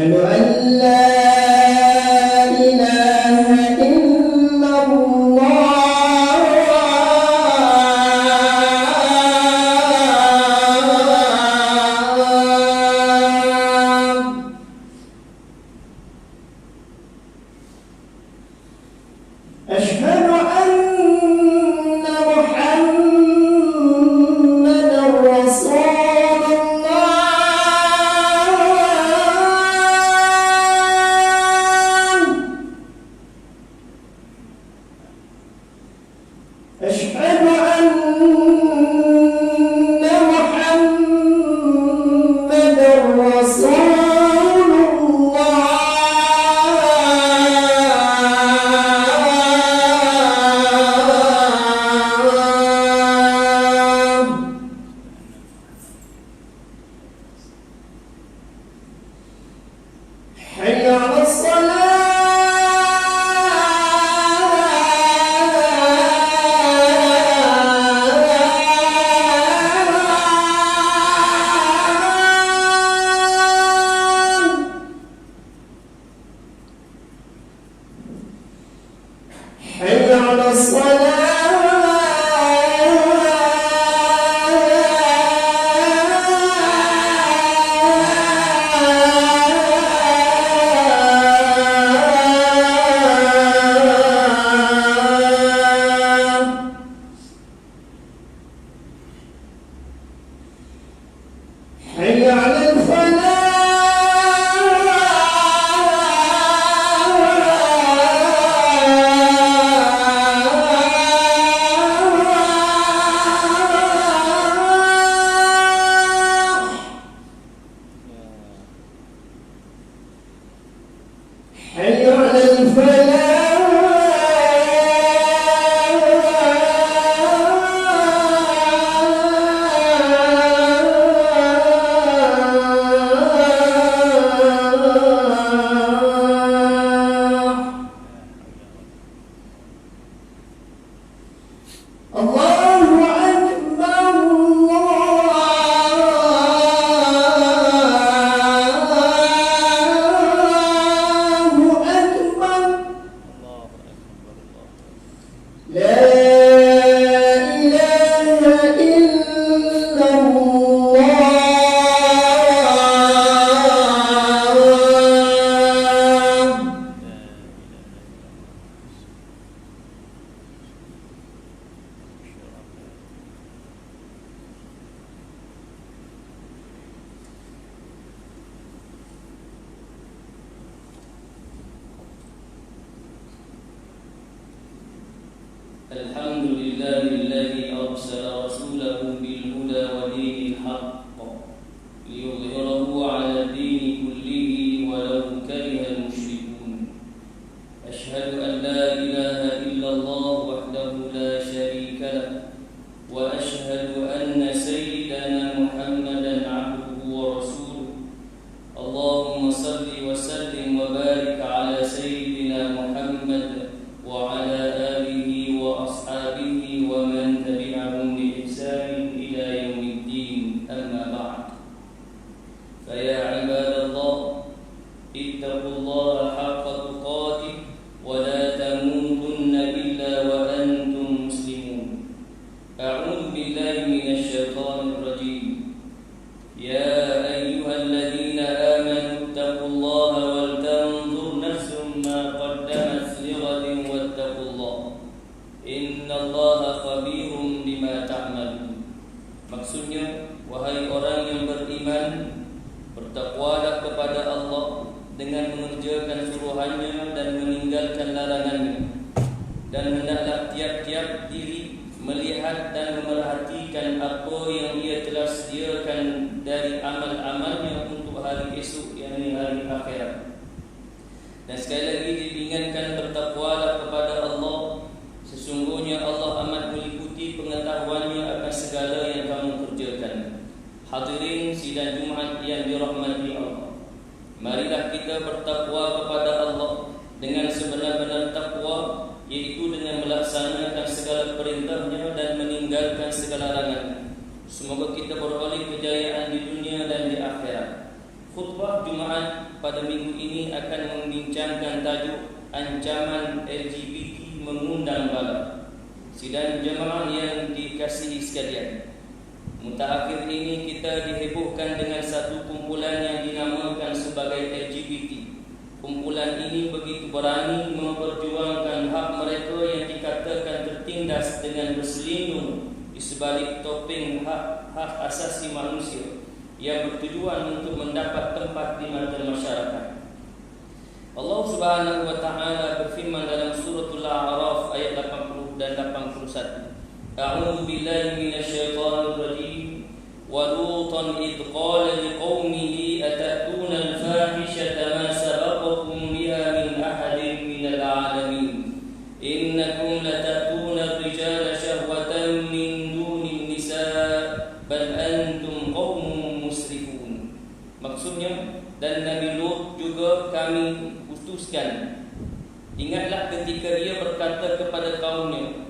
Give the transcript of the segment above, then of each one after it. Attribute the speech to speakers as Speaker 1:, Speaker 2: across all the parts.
Speaker 1: أشهد أن لا إله إلا الله أشهد أن محمدا رسول الله أشهد أن محمدا رسول الله حي على الصلاة حي على الصلاة حي على الفلاح حي على الفلاح الله أكبر الله أكبر لا إله إلا الله
Speaker 2: الحمد لله الذي أرسل رسوله بالهدى ودين الحق ليظهره على الدين كله ولو كره المشركون أشهد أن لا إله إلا الله وحده لا شريك له وأشهد أن سيدنا محمدا عبده ورسوله اللهم صل وسلم وبارك على سيدنا محمد وعلى آله وأصحابه ومن تبعهم بإحسان إلى يوم الدين أما بعد فيا عباد الله اتقوا الله حق تقاته ولا تموتن إلا وأنتم مسلمون أعوذ بالله من الشيطان الرجيم يا أيها الذين آمنوا اتقوا الله ولتنظر نفس ما قدمت لغد واتقوا الله إن الله خبير بما تعملون. Maksudnya, wahai orang yang beriman, bertakwalah kepada Allah dengan mengerjakan suruhannya dan meninggalkan larangannya, dan hendaklah tiap-tiap diri melihat dan memerhatikan apa yang ia telah sediakan dari amal-amalnya untuk hari esok, yakni hari akhirat. Dan sekali lagi diingatkan bertakwalah kepada Allah. Sesungguhnya Allah amat meliputi pengetahuannya akan segala yang kamu kerjakan. Hadirin sidang Jumaat yang dirahmati Allah, marilah kita bertakwa kepada Allah dengan sebenar-benar takwa, yaitu dengan melaksanakan segala perintahnya dan meninggalkan segala larangannya. Semoga kita beroleh kejayaan di dunia dan di akhirat. Khutbah Jumaat pada minggu ini akan membincangkan tajuk ancaman LGBT mengundang bala. Sidang jemaah yang dikasihi sekalian, mutakhir ini kita dihebohkan dengan satu kumpulan yang dinamakan sebagai LGBT. Kumpulan ini begitu berani memperjuangkan hak mereka yang dikatakan tertindas dengan berselindung di sebalik topeng hak asasi manusia yang bertujuan untuk mendapat tempat di mata masyarakat. Allah Subhanahu wa taala berfirman dalam suratul A'raf ayat 80 dan 81. A'udzu billahi minasyaitonir rajim. Wa lutan id qala liqaumihi atatuna al-fahishata ma sabaqakum biha min ahadin minal 'alamin. Innakum latatuna ar-rijala syahwatan min dunin nisa' bal antum qaumun musrifun. Maksudnya, dan Nabi Lut juga kami utuskan. Ingatlah ketika dia berkata kepada kaumnya,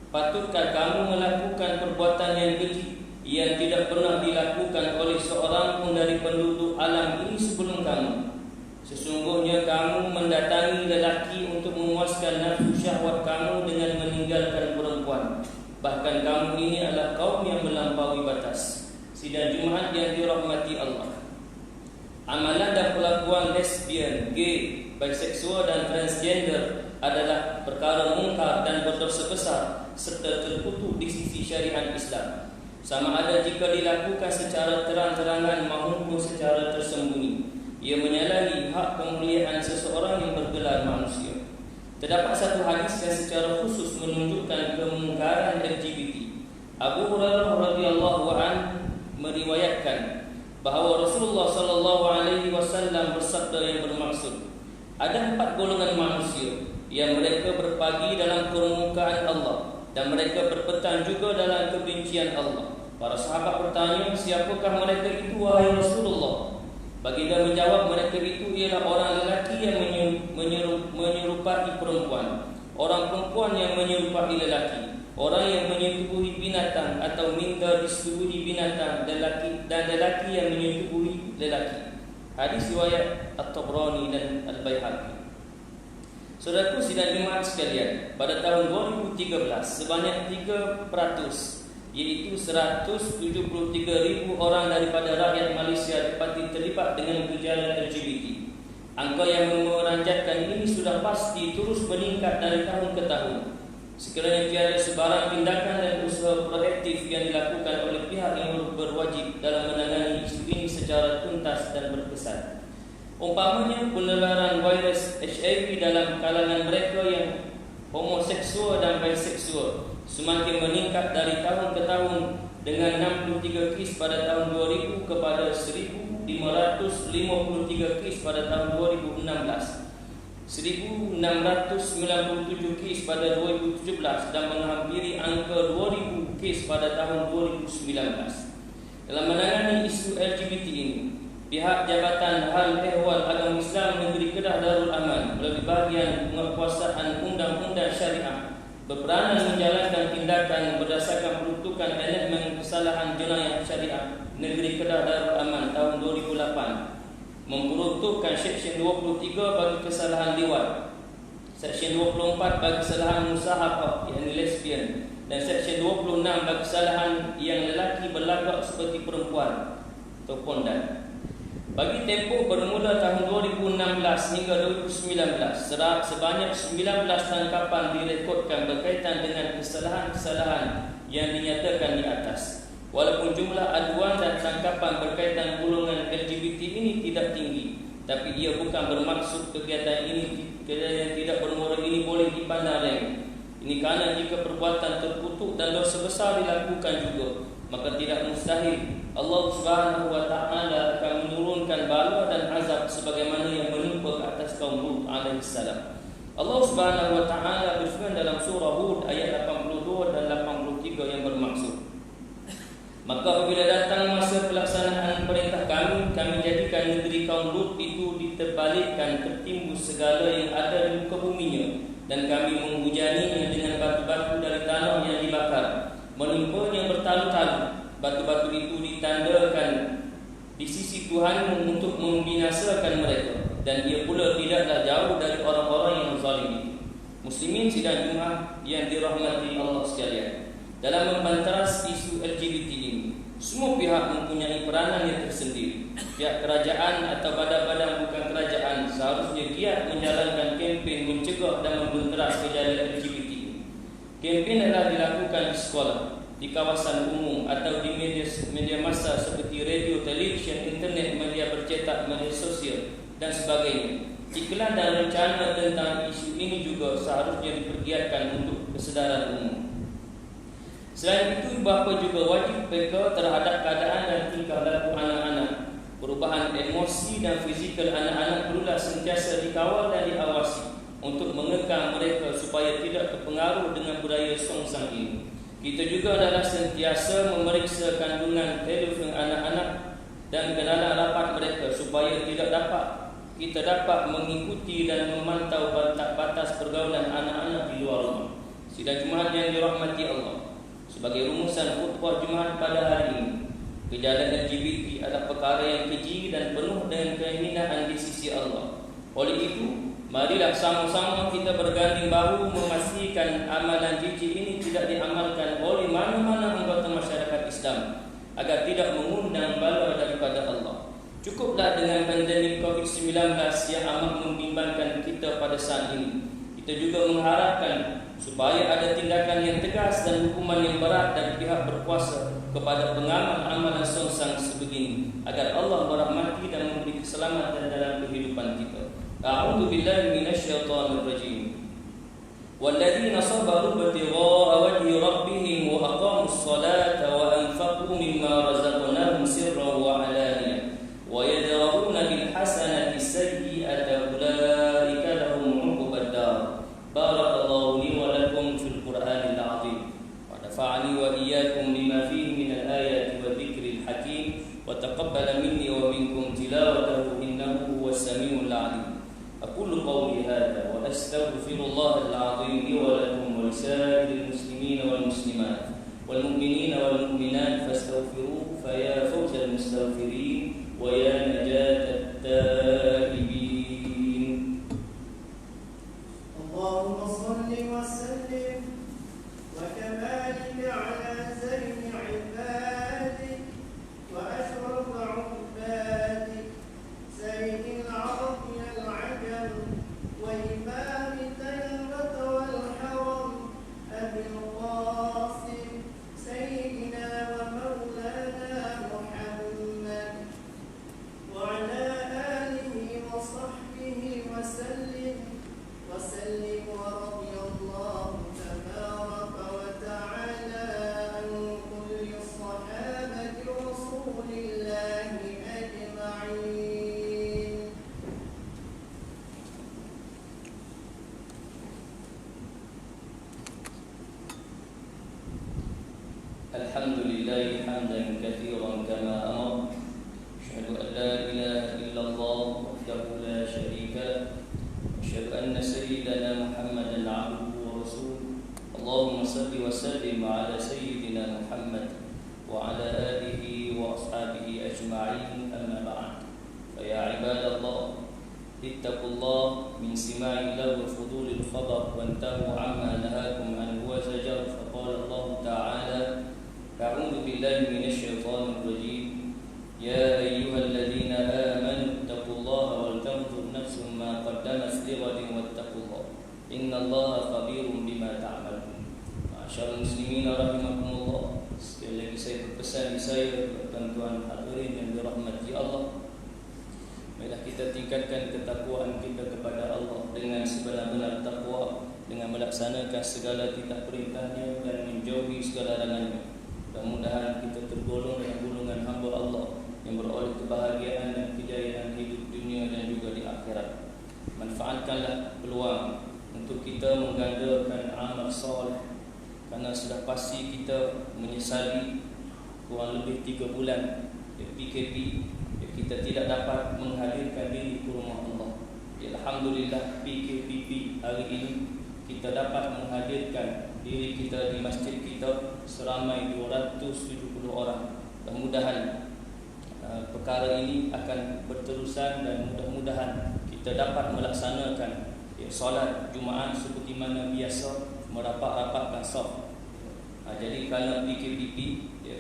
Speaker 2: patutkah kamu melakukan perbuatan yang keji yang tidak pernah dilakukan oleh seorang pun dari penduduk alam ini sebelum kamu? Sesungguhnya kamu mendatangi lelaki untuk memuaskan nafsu syahwat kamu dengan meninggalkan perempuan. Bahkan kamu ini adalah kaum yang melampaui batas. Sidang Jumaat yang dirahmati Allah, amalan dan perlakuan lesbian, gay, biseksual dan transgender adalah perkara mungkar dan berdosa besar serta terkutuk di sisi syariat Islam, sama ada jika dilakukan secara terang-terangan maupun secara tersembunyi. Ia menyalahi hak kemuliaan seseorang yang bergelar manusia. Terdapat satu hadis yang secara khusus menunjukkan kemungkaran LGBT. Abu Hurairah radhiyallahu anhu meriwayatkan bahawa Rasulullah sallallahu alaihi wasallam bersabda yang bermaksud, ada 4 golongan manusia yang mereka berpagi dalam permukaan Allah dan mereka berpetang juga dalam kebencian Allah. Para sahabat bertanya, siapakah mereka itu wahai Rasulullah? Baginda menjawab, mereka itu ialah orang lelaki yang menyerupai perempuan, orang perempuan yang menyerupai lelaki, orang yang menyetubuhi binatang atau minta disetubuhi binatang, dan lelaki yang menyetubuhi lelaki. Hadis riwayat At-Tabrani dan Al-Baihaqi. Saudaraku sidang jemaat sekalian, pada tahun 2013 sebanyak 3%, iaitu 173,000 orang daripada rakyat Malaysia dapati terlibat dengan gejala LGBT. Angka yang meranjatkan ini sudah pasti terus meningkat dari tahun ke tahun. Sekiranya tiada sebarang tindakan dan usaha proaktif yang dilakukan oleh pihak yang berwajib dalam menangani isu ini secara tuntas dan berkesan. Umpamanya penularan virus HIV dalam kalangan mereka yang homoseksual dan biseksual semakin meningkat dari tahun ke tahun, dengan 63 kes pada tahun 2000 kepada 1,553 kes pada tahun 2016, 1,697 kes pada 2017 dan menghampiri angka 2,000 kes pada tahun 2019. Dalam menangani isu LGBT ini, pihak Jabatan Hal Ehwal Agama Islam Negeri Kedah Darul Aman melalui bahagian penguasaan undang-undang syariah berperanan menjalankan tindakan berdasarkan peruntukan elemen kesalahan jenayah syariah Negeri Kedah Darul Aman tahun 2008, memperuntukkan Seksyen 23 bagi kesalahan liwat, Seksyen 24 bagi kesalahan musahabah yakni lesbian, dan Seksyen 26 bagi kesalahan yang lelaki berlagak seperti perempuan atau pondan. Bagi tempoh bermula tahun 2016 hingga 2019, sebanyak 19 tangkapan direkodkan berkaitan dengan kesalahan-kesalahan yang dinyatakan di atas. Walaupun jumlah aduan dan tangkapan berkaitan golongan LGBT ini tidak tinggi, tapi ia bukan bermaksud kegiatan yang tidak bermoral ini boleh dipandang remeh. Ini kerana jika perbuatan terkutuk dan dosa besar dilakukan juga, maka tidak mustahil Allah Subhanahu wa taala akan menurunkan bala dan azab sebagaimana yang menimpa ke atas kaum Lut alaihi salam. Allah Subhanahu wa taala berfirman dalam surah Hud ayat 82 dan 83 yang bermaksud, maka apabila datang masa pelaksanaan perintah kami jadikan negeri kaum Lut itu diterbalikkan, tertimbus segala yang ada di muka buminya, dan kami menghujaninya dengan batu-batu dari tanah yang dibakar, menimpanya bertalu-talu. Batu-batu itu ditandakan di sisi Tuhan untuk membinasakan mereka, dan ia pula tidaklah jauh dari orang-orang yang zalim itu. Muslimin sidang Jumaat yang dirahmati Allah sekalian, dalam membantaras isu LGBT ini, semua pihak mempunyai peranan yang tersendiri. Pihak kerajaan atau badan-badan bukan kerajaan seharusnya giat menjalankan kempen mencegah dan membenteras kejadian LGBT ini. Kempen adalah dilakukan di sekolah, di kawasan umum atau di media massa seperti radio, televisyen, internet, media bercetak, media sosial dan sebagainya. Iklan dan rencana tentang isu ini juga seharusnya dipergiatkan untuk kesedaran umum. Selain itu, bapa juga wajib peka terhadap keadaan dan tingkah laku anak-anak. Perubahan emosi dan fizikal anak-anak perlulah sentiasa dikawal dan diawasi untuk mengekang mereka supaya tidak terpengaruh dengan budaya songsang ini. Kita juga adalah sentiasa memeriksa kandungan telefon anak-anak dan kenalan rapat mereka supaya kita dapat mengikuti dan memantau batas pergaulan anak-anak di luar rumah. Sidang Jumaat yang dirahmati Allah, sebagai rumusan khutbah Jumaat pada hari ini, kejadian LGBT adalah perkara yang keji dan penuh dengan kehinaan di sisi Allah. Oleh itu, marilah sama-sama kita berganding bahu memastikan amalan jijik ini tidak diamalkan oleh mana-mana anggota masyarakat Islam, agar tidak mengundang bala daripada Allah. Cukuplah dengan pandemik COVID-19 yang amat membimbangkan kita pada saat ini. Kita juga mengharapkan supaya ada tindakan yang tegas dan hukuman yang berat dari pihak berkuasa kepada pengamal amalan songsang sebegini, agar Allah merahmati dan memberi keselamatan dalam kehidupan kita. A'udzu billahi minasyaitonir rajim. Walladzina sabaru ibtigha'a wajhi rabbihim wa aqamus salata wa anfaqu mimma razaqnahum sirran wa 'alaniyah wa yadra'una bil hasanati sayyi'ata ulaika lahum 'uqbad dar. Barakallahu li wa lakum fil Qur'anil 'azim wa nafa'ani wa iyyakum lima fihi minal ayati wa dzikril hakim wa taqabbala minni wa minkum tilawatahu innahu huwas samiul 'alim. أقول قولي هذا وأستغفر الله العظيم لي ولكم ولسائر المسلمين والمسلمات والمؤمنين والمؤمنات فاستغفروه فيا فوز المستغفرين ويا نجاة التائبين.
Speaker 1: اللهم صل وسلم وكذلك على زين عبادك وأشرف عبادك سيد العرب العجم وإمام تيمة والحرم أبي القاسم سيدنا ومولانا محمد وعلى آله وصحبه وسلم ورضي الله تبارك وتعالى عن كل الصحابة رسول الله أجمعين.
Speaker 2: الحمد لله حمدا كثيرا كما أمر. أشهد أن لا إله إلا الله وحده لا شريك له. أشهد أن سيدنا محمدا عبده ورسوله. اللهم صل وسلم على سيدنا محمد وعلى آله وأصحابه أجمعين. أما بعد، فيا عباد الله، اتقوا الله من سماع لغو فضول الخبر وانتهوا عما نهاكم عنه وزجر. فقال الله تعالى: أعوذ بالله من الشيطان الرجيم. يا أيها الذين آمنوا اتقوا الله ولتنظر نفس ما قدمت لغد واتقوا الله إن الله خبير بما تعملون. Masyaallah muslimin rahimakumullah. Sekali lagi saya berpesan di saya tuan-tuan hadirin yang dirahmati Allah, marilah kita tingkatkan ketakwaan kita kepada Allah dengan sebenar-benar takwa, dengan melaksanakan segala titah perintahnya dan menjauhi segala larangannya. Mudah-mudahan kita tergolong dalam golongan hamba Allah yang beroleh kebahagiaan dan kejayaan hidup dunia dan juga di akhirat. Manfaatkanlah peluang untuk kita menggandakan amal soleh, karena sudah pasti kita menyesali kurang lebih 3 bulan PKP kita tidak dapat menghadirkan diri ke rumah Allah. Alhamdulillah, PKP hari ini kita dapat menghadirkan diri kita di masjid kita seramai 270 orang. Mudah-mudahan perkara ini akan berterusan dan mudah-mudahan kita dapat melaksanakan solat Jumaat seperti mana biasa, merapat-rapatkan saf. Jadi kerana PKPP,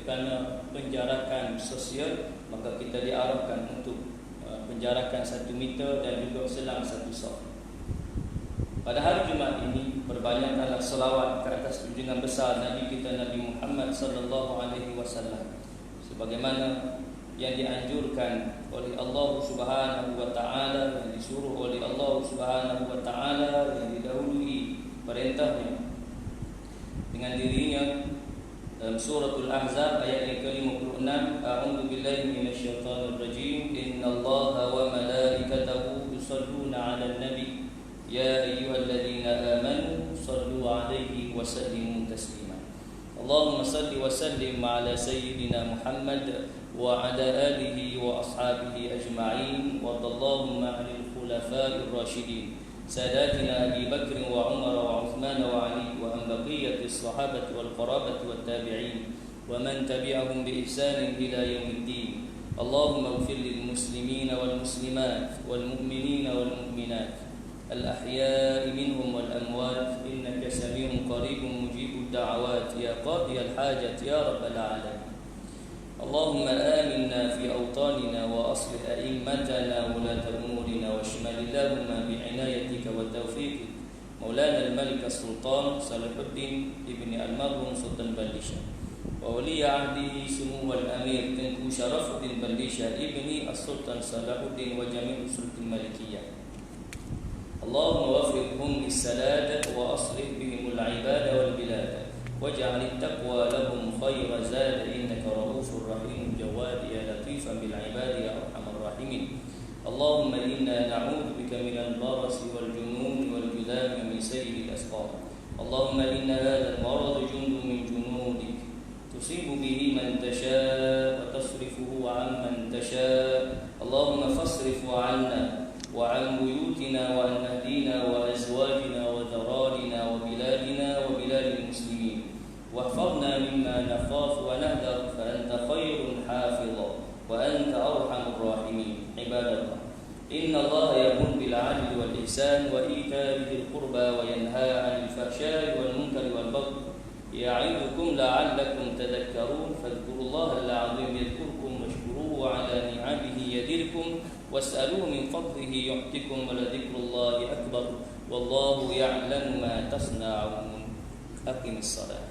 Speaker 2: kerana penjarakan sosial, maka kita diarahkan untuk penjarakan 1 meter dan juga selang 1 saf. Pada hari Jumaat ini, perbanyakkanlah selawat ke atas junjungan besar Nabi kita Nabi Muhammad sallallahu alaihi wasallam, sebagaimana yang dianjurkan oleh Allah Subhanahu wa taala, yang disuruh oleh Allah Subhanahu wa taala, yang didahului perintahnya dengan dirinya dalam suratul Ahzab ayat yang ke-56. A'udzu billahi minasyaitonir rajim. Innallaha wa malaikatahu yusholluna 'alan nabi ya ayyuhalladzina amanu shallu 'alaihi wa sallimu taslima. Allahumma salli wa sallim 'ala sayyidina Muhammad wa 'ala alihi wa ashabihi ajma'in wa Allahumma 'alal khulafa'ir rasyidin ساداتنا أبي بكر وعمر وعثمان وعلي وأن بقية الصحابة والقرابة والتابعين ومن تبعهم بإحسان إلى يوم الدين. اللهم اغفر للمسلمين والمسلمات والمؤمنين والمؤمنات الأحياء منهم والأموات إنك سميع قريب مجيب الدعوات يا قاضي الحاجة يا رب العالمين. اللهم آمنا في أوطاننا وأصلح أئمتنا وولاة أمورنا واشمل اللهم بعنايتك وتوفيقك مولانا الملك السلطان صالح الدين ابن المرحوم سلطان بليشة وولي عهده سمو الأمير تنكو شرف الدين بليشة ابن السلطان صلاح الدين وجميع السلطان الملكية. اللهم وفقهم للسداد وأصلح بهم العباد والبلاد واجعل التقوى لهم خير زاد إنك رؤوف رحيم جواد يا لطيفا بالعباد يا أرحم الراحمين. اللهم إنا نعوذ بك من البرص والجنون والجذام ومن سيء الأسقام. اللهم إن هذا المرض جند من جنودك تصيب به من تشاء وتصرفه عن من تشاء. اللهم فاصرف عنا وعن بيوتنا وعن أهلنا وأزواجنا وذرارنا وبلادنا وبلاد المسلمين واحفظنا مما نخاف ونهذر فأنت خير حافظا وأنت أرحم الراحمين. عباد الله، إن الله يأمر بالعدل والإحسان وإيتاء ذي القربى وينهى عن الفحشاء والمنكر والبغي يعظكم لعلكم تذكرون. فاذكروا الله العظيم يذكركم واشكروه على نعمه يزدكم واسألوه من فضله يعطكم ولذكر الله أكبر والله يعلم ما تصنعون. أقم الصلاة.